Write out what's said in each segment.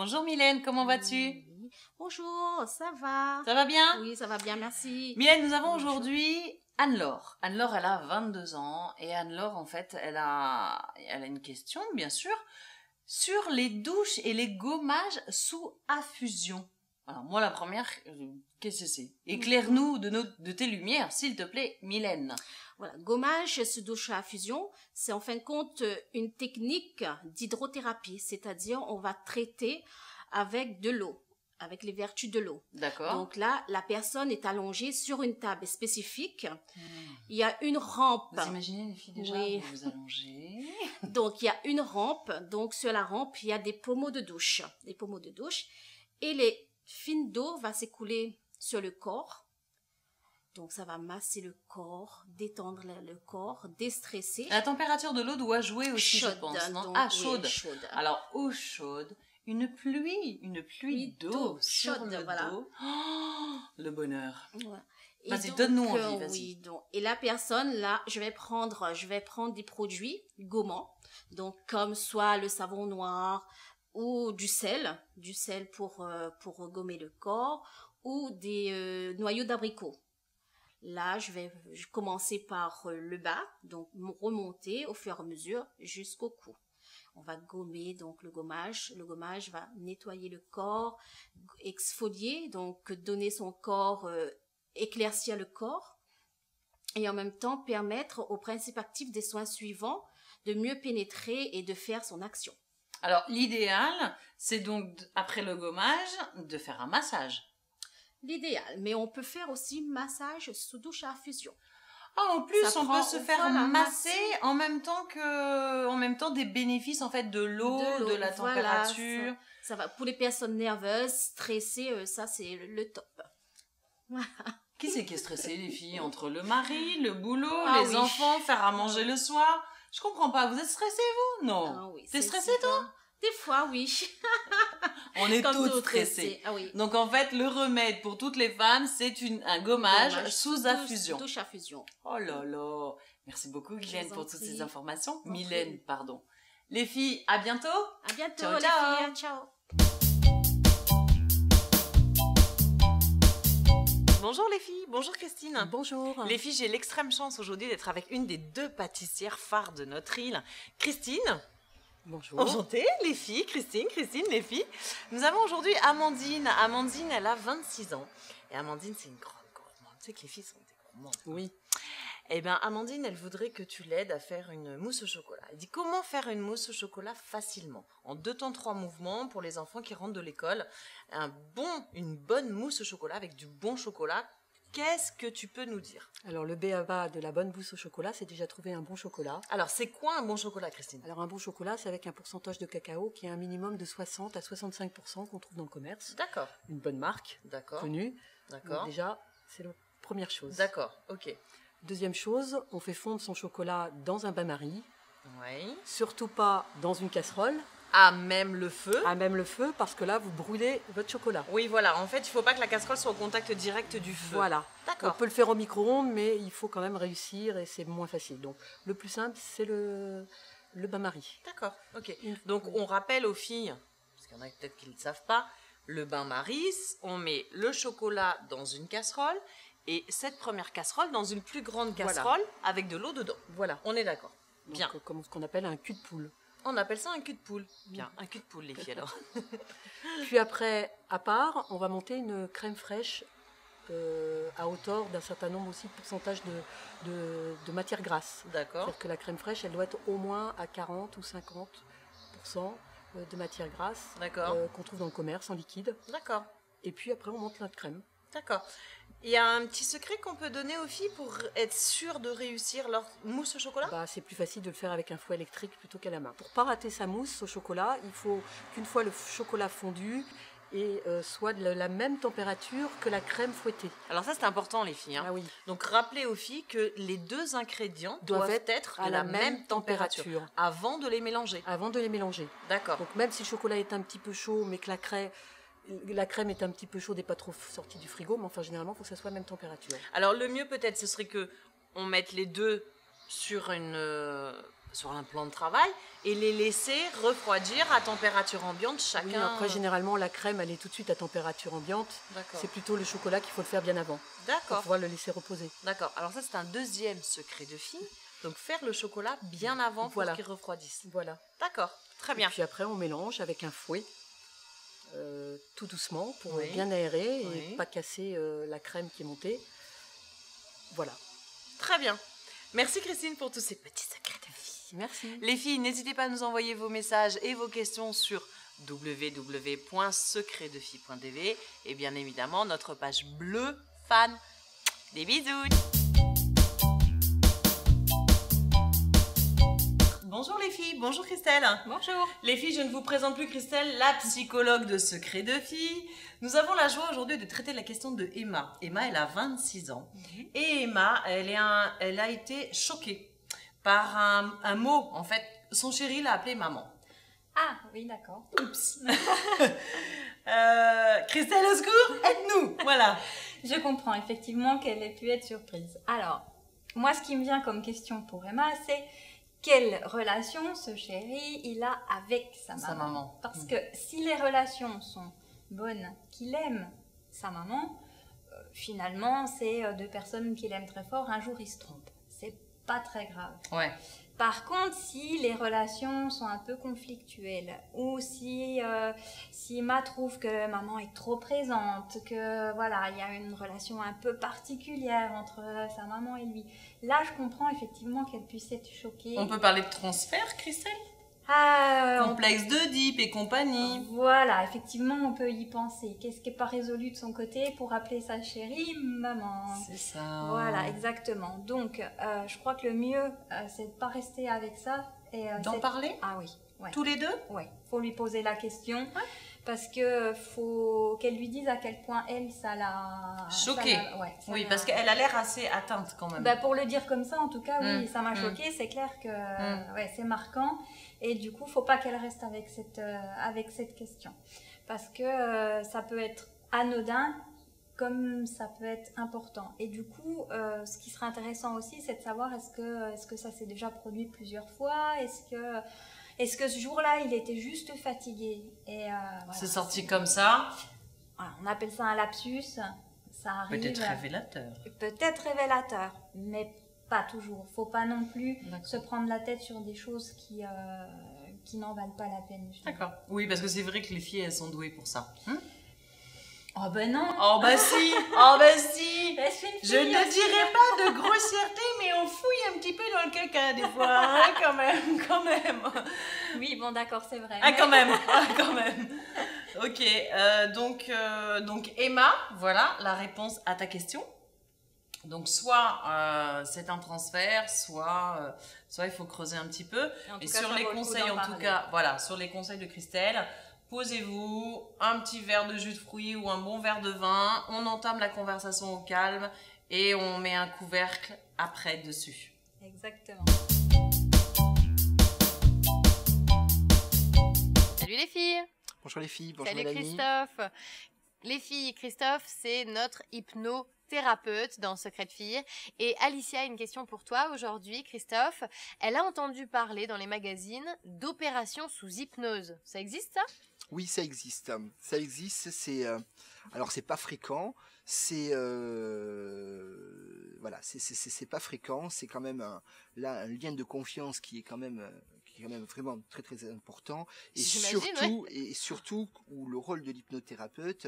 Bonjour Mylène, comment vas-tu? Oui. Bonjour, ça va? Ça va bien? Oui, ça va bien, merci. Mylène, nous avons Bonjour. aujourd'hui Anne-Laure. Anne-Laure, elle a 22 ans et Anne-Laure, en fait, elle a une question, bien sûr, sur les douches et les gommages sous affusion. Alors moi, la première, qu'est-ce que c'est? Éclaire-nous de tes lumières, s'il te plaît, Mylène. Voilà, gommage sous douche à fusion, c'est en fin de compte une technique d'hydrothérapie, c'est-à-dire on va traiter avec de l'eau, avec les vertus de l'eau. D'accord. Donc là, la personne est allongée sur une table spécifique. Il y a une rampe. Vous imaginez les filles déjà, Oui. vous vous allongez. Donc il y a une rampe. Donc sur la rampe, il y a des pommeaux de douche. Des pommeaux de douche. Et les fines d'eau vont s'écouler sur le corps. Donc ça va masser le corps, détendre le corps, déstresser. La température de l'eau doit jouer aussi, Chaude, je pense, non? donc, Ah, oui, chaude. chaude. Alors, eau chaude, une pluie d'eau sur chaude, le voilà. dos. Oh, le bonheur. Ouais. Et Vas-y, donc, donne-nous envie, vas-y. Oui, donc, et la personne, là, je vais prendre des produits gommants. Donc, comme soit le savon noir ou du sel pour gommer le corps, ou des noyaux d'abricot. Là, je vais commencer par le bas, donc remonter au fur et à mesure jusqu'au cou. On va gommer, donc le gommage. Le gommage va nettoyer le corps, exfolier, donc donner son corps, éclaircir le corps, et en même temps permettre au principe actif des soins suivants de mieux pénétrer et de faire son action. Alors, l'idéal, c'est donc, après le gommage, de faire un massage. L'idéal, mais on peut faire aussi massage sous douche à infusion. Ah, en plus, Ça on prend- peut se faire voilà, masser en même temps des bénéfices, en fait, de l'eau, de la voilà, température. ça va. Pour les personnes nerveuses, stressées, ça c'est le top. Qui c'est qui est stressé, les filles? Entre le mari, le boulot, Ah les oui. enfants, faire à manger le soir? Je comprends pas. Vous êtes stressé, vous? Non. Ah oui, T'es c'est stressé, super. toi? Des fois, oui. On est Comme toutes toutes stressées. Ah oui. Donc, en fait, le remède pour toutes les femmes, c'est un gommage sous affusion. Douche à fusion. Oh là là. Merci beaucoup, Guylaine, vous en pour toutes prie. ces informations. Je vous en Mylène, prie. pardon. Les filles, à bientôt. À bientôt, Ciao, les ciao. filles. Ciao. Bonjour les filles, bonjour Christine. Bonjour. Les filles, j'ai l'extrême chance aujourd'hui d'être avec une des deux pâtissières phares de notre île, Christine. Bonjour. Enchantée, les filles, Christine, les filles. Nous avons aujourd'hui Amandine. Amandine, elle a 26 ans. Et Amandine, c'est une grande gourmande. Tu sais que les filles sont des gourmandes. Oui. Eh bien, Amandine, elle voudrait que tu l'aides à faire une mousse au chocolat. Elle dit comment faire une mousse au chocolat facilement, en 2 temps 3 mouvements pour les enfants qui rentrent de l'école. Une bonne mousse au chocolat avec du bon chocolat. Qu'est-ce que tu peux nous dire? Alors le b.a.-ba de la bonne mousse au chocolat, c'est déjà trouver un bon chocolat. Alors, c'est quoi un bon chocolat, Christine? Alors un bon chocolat, c'est avec un pourcentage de cacao qui est un minimum de 60 à 65% qu'on trouve dans le commerce. D'accord, Une bonne marque, d'accord, connue. Donc d'accord, déjà, c'est la première chose. d'accord, ok. Deuxième chose, on fait fondre son chocolat dans un bain-marie. Oui. Surtout pas dans une casserole, À même le feu. à même le feu, parce que là, vous brûlez votre chocolat. Oui, voilà. En fait, il faut pas que la casserole soit au contact direct du feu. Voilà. On D'accord. peut le faire au micro-ondes, mais il faut quand même réussir et c'est moins facile. Donc le plus simple, c'est le bain-marie. D'accord, ok. Donc, on rappelle aux filles, parce qu'il y en a peut-être qui ne le savent pas, le bain-marie, on met le chocolat dans une casserole et cette première casserole dans une plus grande Voilà. casserole avec de l'eau dedans. Voilà. On est d'accord. Donc, Bien. comme ce qu'on appelle un cul de poule. On appelle ça un cul de poule. Bien, un cul de poule, les filles, alors. Puis après, à part, on va monter une crème fraîche à hauteur d'un certain nombre aussi de pourcentage de matière grasse. D'accord. C'est-à-dire que la crème fraîche, elle doit être au moins à 40 ou 50% de matière grasse D'accord. qu'on trouve dans le commerce en liquide. D'accord. Et puis après, on monte notre crème. D'accord. Il y a un petit secret qu'on peut donner aux filles pour être sûr de réussir leur mousse au chocolat? Bah, c'est plus facile de le faire avec un fouet électrique plutôt qu'à la main. Pour pas rater sa mousse au chocolat, il faut qu'une fois le chocolat fondu et soit de la même température que la crème fouettée. Alors ça, c'est important, les filles. Hein. Ah oui. Donc, rappelez aux filles que les deux ingrédients doivent être de la même température avant de les mélanger. Avant de les mélanger. D'accord. Donc même si le chocolat est un petit peu chaud, mais que la crème est un petit peu chaude et pas trop sortie du frigo, mais enfin généralement, il faut que ça soit à la même température. Alors, le mieux peut-être, ce serait que on mette les deux sur une sur un plan de travail et les laisser refroidir à température ambiante chacun. Oui, après, généralement, la crème, elle est tout de suite à température ambiante. D'accord. C'est plutôt le chocolat qu'il faut le faire bien avant, pour D'accord. pouvoir le laisser reposer. D'accord. Alors ça, c'est un deuxième secret de fille. Donc faire le chocolat bien avant pour Voilà. qu'il refroidisse. Voilà. D'accord. Très bien. Et puis après, on mélange avec un fouet, tout doucement, pour Oui. bien aérer et Oui. pas casser la crème qui est montée. Voilà. Très bien. Merci Christine pour tous ces petits secrets de vie. Merci. Les filles, n'hésitez pas à nous envoyer vos messages et vos questions sur www.secretdefille.tv et bien évidemment notre page bleue fan. Des bisous. Bonjour les filles, bonjour Christelle. Bonjour. Les filles, je ne vous présente plus Christelle, la psychologue de Secrets de Filles. Nous avons la joie aujourd'hui de traiter la question de Emma. Emma, elle a 26 ans. Et Emma, elle a été choquée par un mot. En fait, son chéri l'a appelée maman. Ah, oui, d'accord. Oups. Christelle, au secours, aide-nous. Voilà. Je comprends effectivement qu'elle ait pu être surprise. Alors, moi, ce qui me vient comme question pour Emma, c'est quelle relation ce chéri il a avec sa maman. Sa maman. Parce que si les relations sont bonnes, qu'il aime sa maman, finalement, c'est deux personnes qu'il aime très fort, un jour ils se trompent. C'est pas très grave. Ouais. Par contre, si les relations sont un peu conflictuelles ou si Emma trouve que maman est trop présente, que voilà, il y a une relation un peu particulière entre sa maman et lui, là je comprends effectivement qu'elle puisse être choquée. On peut parler de transfert, Christelle? Ah, Complexe d'Oedipe et compagnie. voilà, effectivement, on peut y penser. Qu'est-ce qui n'est pas résolu de son côté pour appeler sa chérie maman? C'est ça. Voilà, exactement. Donc, je crois que le mieux, c'est de ne pas rester avec ça. D'en parler? Ah oui, ouais. Tous les deux? Ouais, faut lui poser la question. Parce que faut qu'elle lui dise à quel point elle, ça l'a... Choquée. Ouais, ça Oui, l'a- parce qu'elle a l'air assez atteinte quand même. Bah, pour le dire comme ça, en tout cas, oui, ça m'a Mm. choquée. C'est clair que ouais, c'est marquant. Et du coup, faut pas qu'elle reste avec cette question. Parce que ça peut être anodin comme ça peut être important. Et du coup, ce qui serait intéressant aussi, c'est de savoir est-ce que ça s'est déjà produit plusieurs fois? Est-ce que ce jour-là, il était juste fatigué? Et voilà, C'est sorti comme ça. voilà, on appelle ça un lapsus. Ça arrive. Peut-être révélateur. Peut-être révélateur, mais pas toujours. Faut pas non plus D'accord. se prendre la tête sur des choses qui n'en valent pas la peine. je dirais. D'accord. Oui, parce que c'est vrai que les filles, elles sont douées pour ça. Oh ben non. Oh bah si. Oh bah si. Ben, c'est une Je fille ne aussi. dirais pas de grossièreté, mais on fouille un petit peu dans le caca des fois, hein, quand même, quand même. Oui, bon d'accord, c'est vrai. Ah mais- quand même, ah, quand même. Ok, donc Emma, voilà la réponse à ta question. Donc soit c'est un transfert, soit il faut creuser un petit peu. En tout Et cas, sur ça les vaut le coup conseils, d'en en tout parler. cas, voilà, sur les conseils de Christelle, posez-vous un petit verre de jus de fruits ou un bon verre de vin. On entame la conversation au calme et on met un couvercle après dessus. Exactement. Salut les filles. Bonjour les filles, bonjour Salut Mélanie. Christophe. Les filles, Christophe, c'est notre hypnothérapeute dans Secret de Filles. Et Alicia a une question pour toi aujourd'hui, Christophe. Elle a entendu parler dans les magazines d'opérations sous hypnose. Ça existe ça? Oui, ça existe. Ça existe, c'est alors c'est pas fréquent, c'est voilà, c'est pas fréquent, c'est quand même là un lien de confiance qui est quand même vraiment très très important et J'imagine, surtout où le rôle de l'hypnothérapeute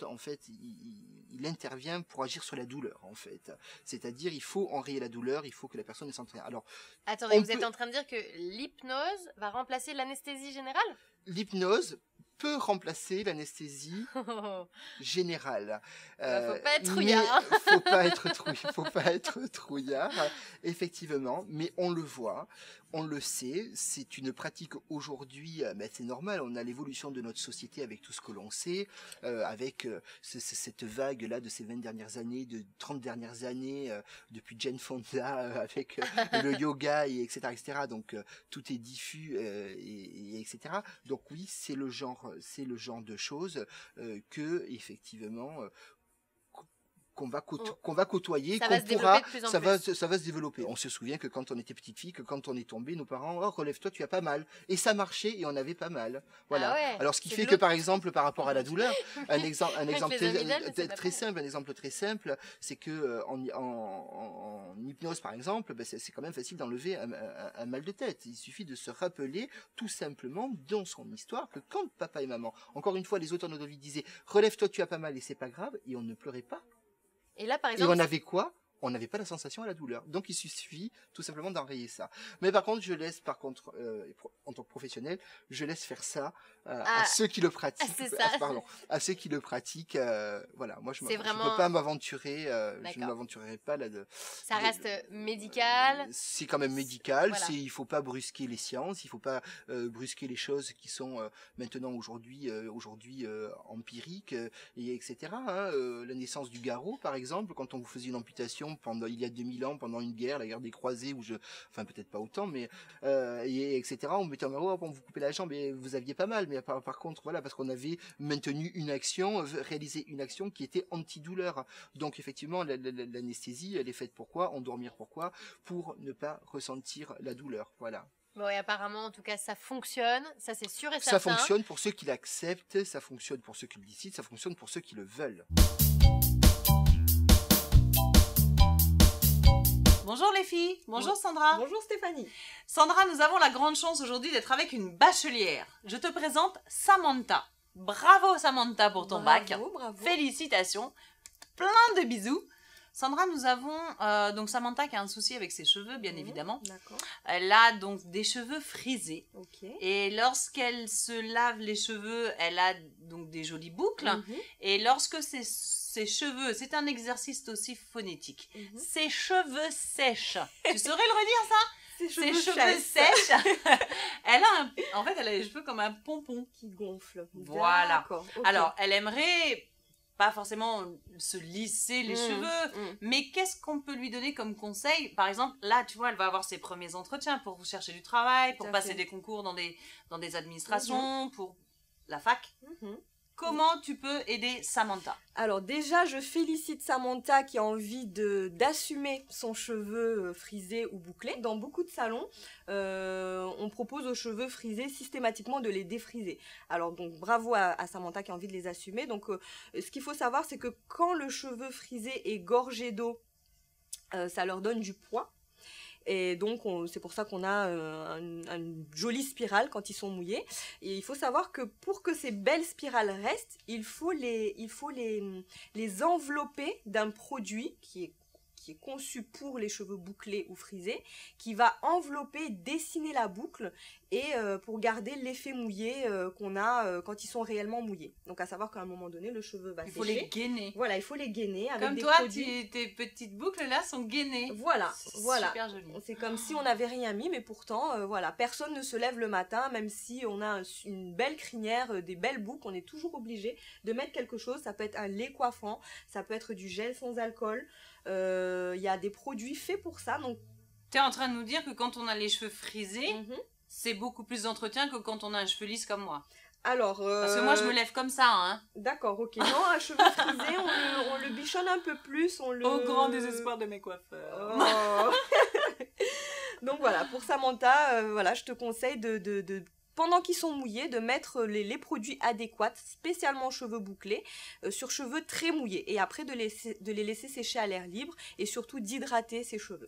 en fait il intervient pour agir sur la douleur en fait. C'est-à-dire il faut enrayer la douleur, il faut que la personne s'entraîne. Alors Attendez, On vous êtes peut- en train de dire que l'hypnose va remplacer l'anesthésie générale? l'hypnose peut remplacer l'anesthésie générale. Faut pas être mais trouillard, hein. faut pas être trouillard, effectivement. Mais on le voit, on le sait. C'est une pratique aujourd'hui, mais c'est normal. On a l'évolution de notre société avec tout ce que l'on sait, avec cette vague là de ces 20 dernières années, de 30 dernières années, depuis Jane Fonda, avec le yoga et etc. Donc tout est diffus et etc. Donc oui, c'est le genre de choses que effectivement qu'on va côtoyer, Ça qu'on va se pourra, développer de plus en ça plus. va se développer. On se souvient que quand on était petite fille, que quand on est tombé, nos parents, oh, relève-toi, tu as pas mal. Et ça marchait et on avait pas mal. Voilà. Ah ouais, Alors, ce qui c'est fait de que, l'autre. par exemple, par rapport à la douleur, un les exemple amygdales, c'est pas très bon. simple, un exemple très simple, c'est que en hypnose, par exemple, ben, c'est quand même facile d'enlever un mal de tête. Il suffit de se rappeler tout simplement dans son histoire que quand papa et maman, encore une fois, les auteurs de notre vie disaient, relève-toi, tu as pas mal et c'est pas grave, et on ne pleurait pas. Et là, par Et exemple, on avait quoi? On n'avait pas la sensation à la douleur. Donc il suffit tout simplement d'enrayer ça. Mais par contre, en tant que professionnel, je laisse faire ça à ceux qui le pratiquent. c'est ça. À ceux qui le pratiquent. Voilà, moi je C'est ne vraiment- peux pas m'aventurer. Je ne D'accord. m'aventurerai pas là. ça reste médical. C'est quand même médical. Voilà. Il faut pas brusquer les sciences. Il faut pas brusquer les choses qui sont maintenant aujourd'hui empiriques et etc. Hein. La naissance du garrot, par exemple, quand on vous faisait une amputation il y a 2000 ans, pendant une guerre, la guerre des croisés, enfin peut-être pas autant, mais etc. On mettait en garrot, on vous coupait la jambe et vous aviez pas mal, mais par contre, voilà, parce qu'on avait maintenu une action, réalisé une action qui était antidouleur. Donc effectivement, l'anesthésie, elle est faite pourquoi? Endormir pourquoi? Pour ne pas ressentir la douleur. Voilà. Bon, et apparemment, en tout cas, ça fonctionne. Ça, c'est sûr et Ça certain. fonctionne pour ceux qui l'acceptent, ça fonctionne pour ceux qui le décident, ça fonctionne pour ceux qui le veulent. Bonjour les filles, bonjour Sandra. Bonjour Stéphanie. Sandra, nous avons la grande chance aujourd'hui d'être avec une bachelière. Je te présente Samantha. Bravo Samantha pour ton bac. Bravo. Félicitations. Plein de bisous. Sandra, nous avons donc Samantha qui a un souci avec ses cheveux, bien évidemment. D'accord. Elle a donc des cheveux frisés. Ok. Et lorsqu'elle se lave les cheveux, elle a donc des jolies boucles. Mhm. Et lorsque ses cheveux, c'est un exercice aussi phonétique. Mhm. Ses cheveux sèchent. Tu saurais le redire ça? Ses Ses cheveux sèchent. En fait, elle a les cheveux comme un pompon. qui gonfle. Voilà. D'accord. Ok. Alors, elle aimerait pas forcément se lisser les Mmh, cheveux, mmh. mais qu'est-ce qu'on peut lui donner comme conseil? Par exemple, là, tu vois, elle va avoir ses premiers entretiens pour chercher du travail, pour Tout à passer fait. des concours dans des administrations, pour la fac. Mhm. Comment tu peux aider Samantha? Alors déjà, je félicite Samantha qui a envie d'assumer son cheveu frisé ou bouclé. Dans beaucoup de salons, on propose aux cheveux frisés systématiquement de les défriser. Alors donc bravo à Samantha qui a envie de les assumer. Donc ce qu'il faut savoir, c'est que quand le cheveu frisé est gorgé d'eau, ça leur donne du poids. Et donc, c'est pour ça qu'on a une jolie spirale quand ils sont mouillés. Et il faut savoir que pour que ces belles spirales restent, il faut les envelopper d'un produit qui est conçu pour les cheveux bouclés ou frisés, qui va envelopper, dessiner la boucle et pour garder l'effet mouillé qu'on a quand ils sont réellement mouillés. Donc à savoir qu'à un moment donné, le cheveu va Il sécher. faut les gainer. Voilà, il faut les gainer avec Comme des toi, produits. tes petites boucles là sont gainées. Voilà, C'est voilà. super joli. C'est comme si on n'avait rien mis, mais pourtant, voilà, personne ne se lève le matin, même si on a une belle crinière, des belles boucles, on est toujours obligé de mettre quelque chose. Ça peut être un lait coiffant, ça peut être du gel sans alcool. Il y a des produits faits pour ça. Donc, Tu es en train de nous dire que quand on a les cheveux frisés, c'est beaucoup plus d'entretien que quand on a un cheveu lisse comme moi. alors, Parce que moi, je me lève comme ça, hein. d'accord, ok. Non, un cheveu frisé, on le bichonne un peu plus. Au grand désespoir de mes coiffeurs. Oh. Donc voilà, pour Samantha, voilà, je te conseille pendant qu'ils sont mouillés, de mettre les produits adéquats, spécialement cheveux bouclés, sur cheveux très mouillés. Et après, de les laisser sécher à l'air libre et surtout d'hydrater ses cheveux.